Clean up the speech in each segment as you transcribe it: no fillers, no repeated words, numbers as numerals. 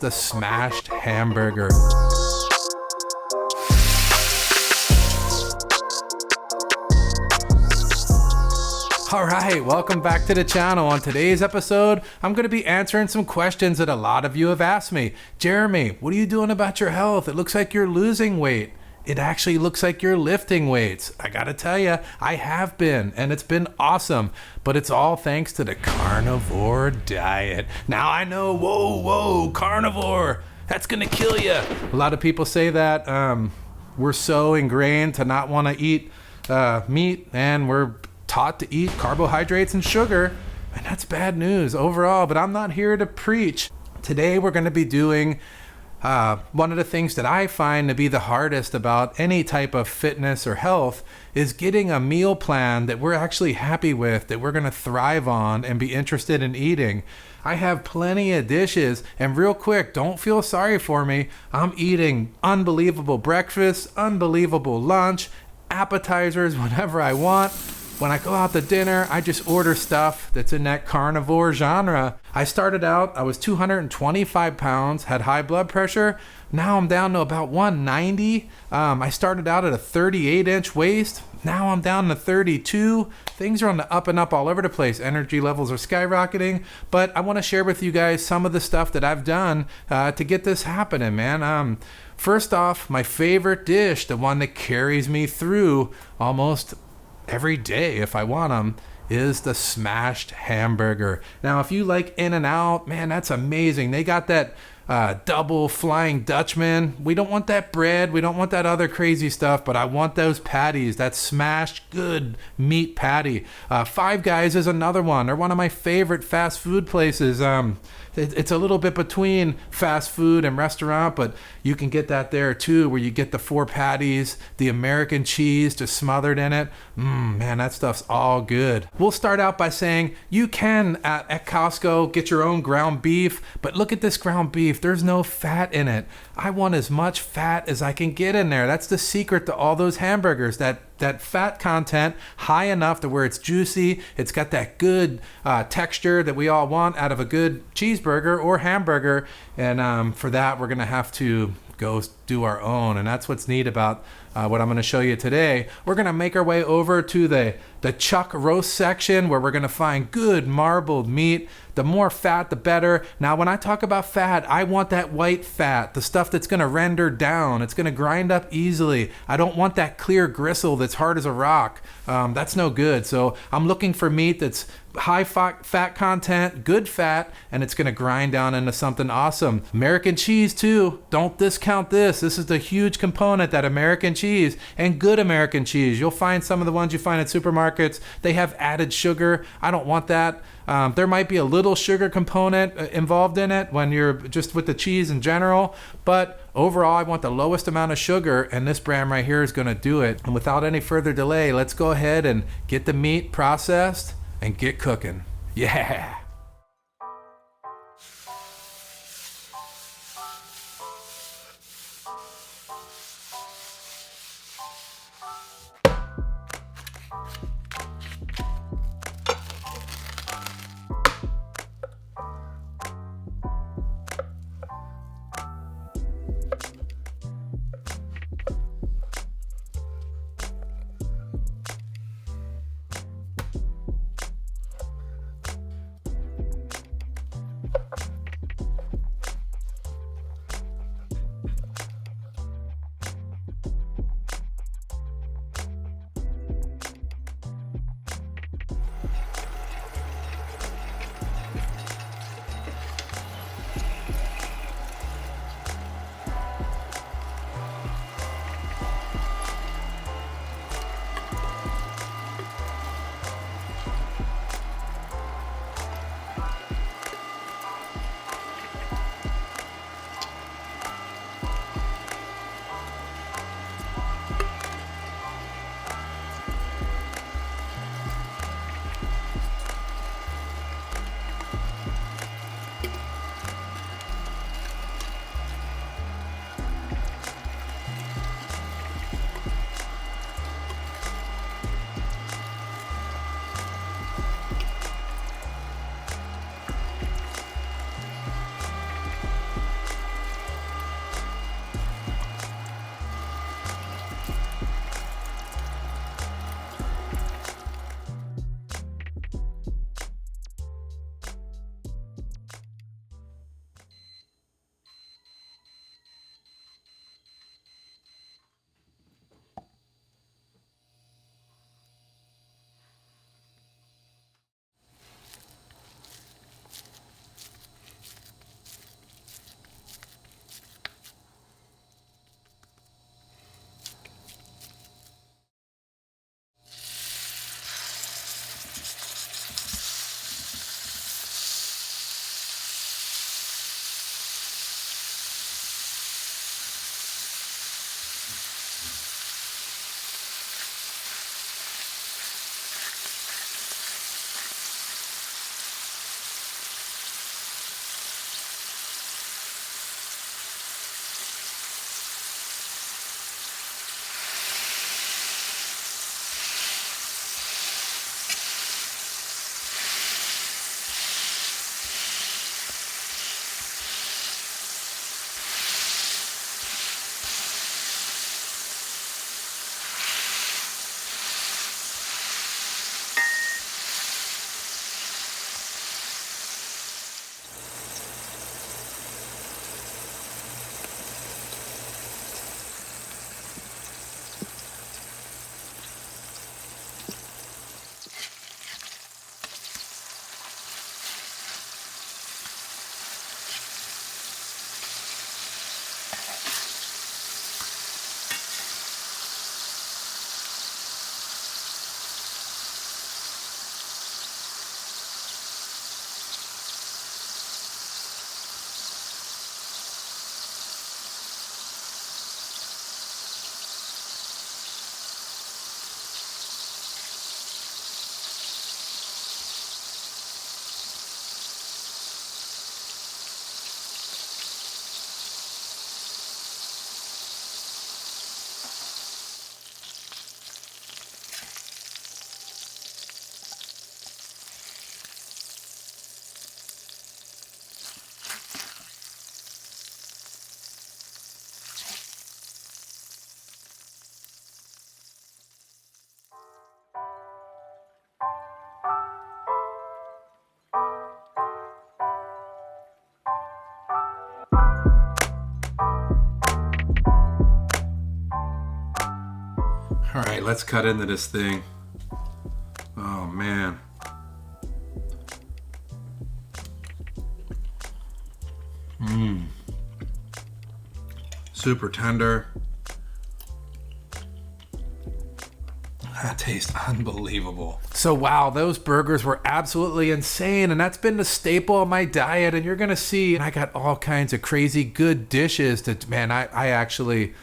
The smashed hamburger. All right, welcome back to the channel. On today's episode, I'm going to be answering some questions that a lot of you have asked me. Jeremy, what are you doing about your health? It looks like you're losing weight. It actually looks like you're lifting weights. I gotta tell you, I have been, and it's been awesome, but it's all thanks to the carnivore diet. Now I know, whoa, carnivore, that's gonna kill you. A lot of people say that we're so ingrained to not want to eat meat, and we're taught to eat carbohydrates and sugar, and that's bad news overall, but I'm not here to preach. Today we're gonna be doing one of the things that I find to be the hardest about any type of fitness or health is getting a meal plan that we're actually happy with, that we're going to thrive on and be interested in eating. I have plenty of dishes, and real quick, don't feel sorry for me. I'm eating unbelievable breakfast, unbelievable lunch, appetizers whenever I want. When I go out to dinner, I just order stuff that's in that carnivore genre. I started out, I was 225 pounds, had high blood pressure. Now I'm down to about 190. I started out at a 38-inch waist. Now I'm down to 32. Things are on the up and up all over the place. Energy levels are skyrocketing. But I want to share with you guys some of the stuff that I've done to get this happening, man. First off, my favorite dish, the one that carries me through almost every day if I want them, is the smashed hamburger. Now, if you like In-N-Out, man, that's amazing. They got that double Flying Dutchman. We don't want that bread. We don't want that other crazy stuff, but I want those patties, that smashed good meat patty. Five Guys is another one. They're one of my favorite fast food places. It's a little bit between fast food and restaurant, but you can get that there too, where you get the 4 patties, the American cheese just smothered in it. Man, that stuff's all good. We'll start out by saying you can at Costco get your own ground beef, but look at this ground beef. There's no fat in it. I want as much fat as I can get in there. That's the secret to all those hamburgers, that fat content high enough to where it's juicy. It's got that good texture that we all want out of a good cheeseburger or hamburger. And for that, we're going to have to go do our own. And that's what's neat about what I'm going to show you today. We're going to make our way over to the chuck roast section, where we're going to find good marbled meat. The more fat, the better. Now, when I talk about fat, I want that white fat, the stuff that's going to render down. It's going to grind up easily. I don't want that clear gristle that's hard as a rock. That's no good. So I'm looking for meat that's high fat content, good fat, and it's going to grind down into something awesome. American cheese too. Don't discount this. This is the huge component, that American cheese, and good American cheese. You'll find some of the ones you find at supermarkets, they have added sugar. I don't want that. There might be a little sugar component involved in it when you're just with the cheese in general, but overall I want the lowest amount of sugar, and this brand right here is going to do it. And without any further delay, let's go ahead and get the meat processed and get cooking. Yeah. All right, let's cut into this thing. Oh man. Super tender. That tastes unbelievable. So wow, those burgers were absolutely insane, and that's been the staple of my diet. And you're gonna see, I got all kinds of crazy good dishes that, man, I actually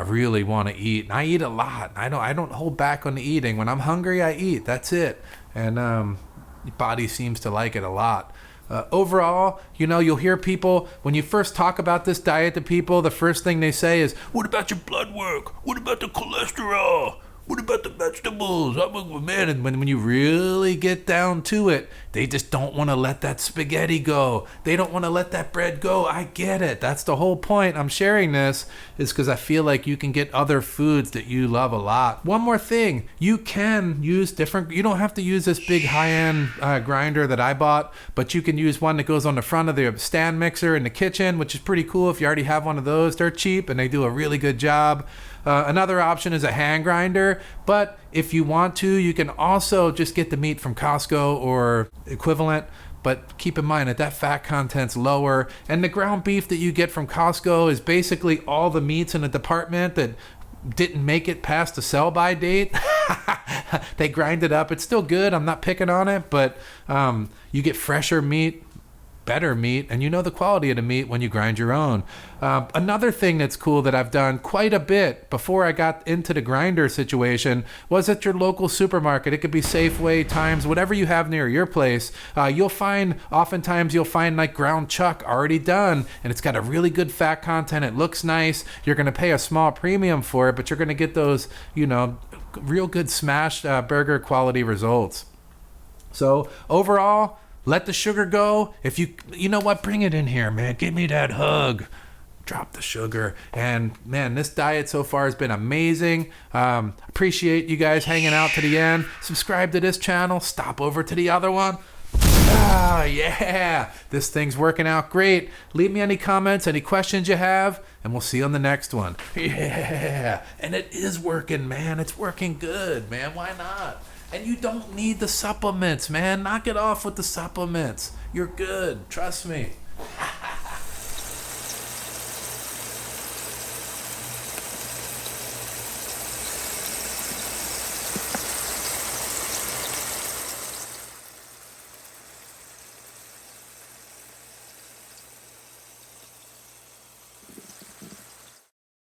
really want to eat. And I eat a lot. I don't hold back on the eating. When I'm hungry, I eat. That's it. And your body seems to like it a lot. Overall, you'll hear people, when you first talk about this diet to people, the first thing they say is, what about your blood work? What about the cholesterol? What about the vegetables? Man, and when you really get down to it, they just don't want to let that spaghetti go. They don't want to let that bread go. I get it. That's the whole point. I'm sharing this is because I feel like you can get other foods that you love a lot. One more thing, you can use you don't have to use this big high-end grinder that I bought, but you can use one that goes on the front of the stand mixer in the kitchen, which is pretty cool if you already have one of those. They're cheap and they do a really good job. Another option is a hand grinder, but if you want to, you can also just get the meat from Costco or equivalent. But keep in mind that fat content's lower, and the ground beef that you get from Costco is basically all the meats in a department that didn't make it past the sell-by date. They grind it up. It's still good. I'm not picking on it, but you get fresher meat, better meat, and the quality of the meat when you grind your own. Another thing that's cool that I've done quite a bit before I got into the grinder situation was at your local supermarket. It could be Safeway, Times, whatever you have near your place. Oftentimes you'll find like ground chuck already done, and it's got a really good fat content. It looks nice. You're going to pay a small premium for it, but you're going to get those, real good smashed burger quality results. So overall, let the sugar go. If you know what, bring it in here, man. Give me that hug. Drop the sugar. And man, this diet so far has been amazing. Appreciate you guys hanging out to the end. Subscribe to this channel. Stop over to the other one. Yeah. This thing's working out great. Leave me any comments, any questions you have, and we'll see you on the next one. Yeah. And it is working, man. It's working good, man. Why not? And you don't need the supplements, man. Knock it off with the supplements. You're good. Trust me.